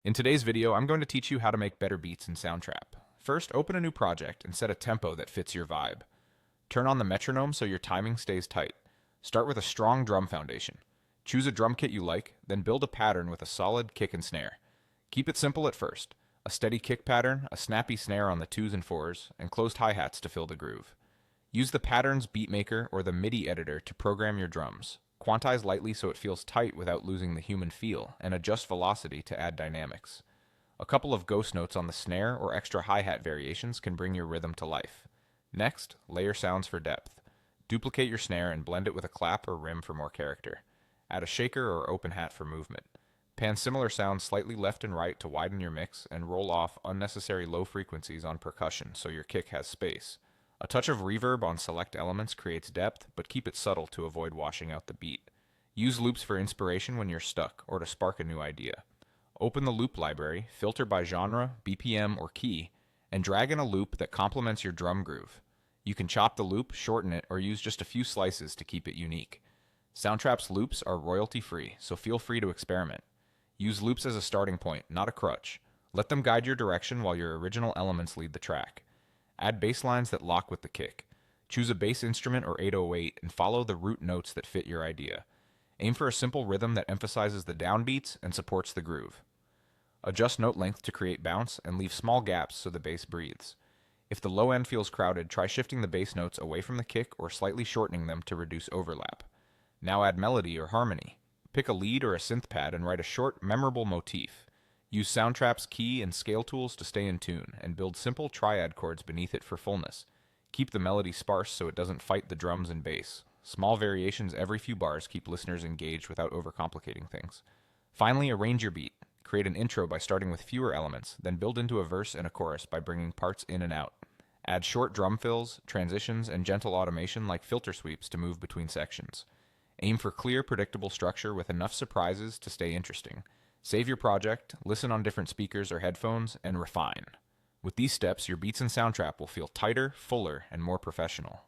In today's video, I'm going to teach you how to make better beats in Soundtrap. First, open a new project and set a tempo that fits your vibe. Turn on the metronome so your timing stays tight. Start with a strong drum foundation. Choose a drum kit you like, then build a pattern with a solid kick and snare. Keep it simple at first. A steady kick pattern, a snappy snare on the 2s and 4s, and closed hi-hats to fill the groove. Use the pattern's beatmaker or the MIDI editor to program your drums. Quantize lightly so it feels tight without losing the human feel, and adjust velocity to add dynamics. A couple of ghost notes on the snare or extra hi-hat variations can bring your rhythm to life. Next, layer sounds for depth. Duplicate your snare and blend it with a clap or rim for more character. Add a shaker or open hat for movement. Pan similar sounds slightly left and right to widen your mix, and roll off unnecessary low frequencies on percussion so your kick has space. A touch of reverb on select elements creates depth, but keep it subtle to avoid washing out the beat. Use loops for inspiration when you're stuck, or to spark a new idea. Open the loop library, filter by genre, BPM, or key, and drag in a loop that complements your drum groove. You can chop the loop, shorten it, or use just a few slices to keep it unique. Soundtrap's loops are royalty-free, so feel free to experiment. Use loops as a starting point, not a crutch. Let them guide your direction while your original elements lead the track. Add bass lines that lock with the kick. Choose a bass instrument or 808 and follow the root notes that fit your idea. Aim for a simple rhythm that emphasizes the downbeats and supports the groove. Adjust note length to create bounce and leave small gaps so the bass breathes. If the low end feels crowded, try shifting the bass notes away from the kick or slightly shortening them to reduce overlap. Now add melody or harmony. Pick a lead or a synth pad and write a short, memorable motif. Use Soundtrap's key and scale tools to stay in tune, and build simple triad chords beneath it for fullness. Keep the melody sparse so it doesn't fight the drums and bass. Small variations every few bars keep listeners engaged without overcomplicating things. Finally, arrange your beat. Create an intro by starting with fewer elements, then build into a verse and a chorus by bringing parts in and out. Add short drum fills, transitions, and gentle automation like filter sweeps to move between sections. Aim for clear, predictable structure with enough surprises to stay interesting. Save your project, listen on different speakers or headphones, and refine. With these steps, your beats in Soundtrap will feel tighter, fuller, and more professional.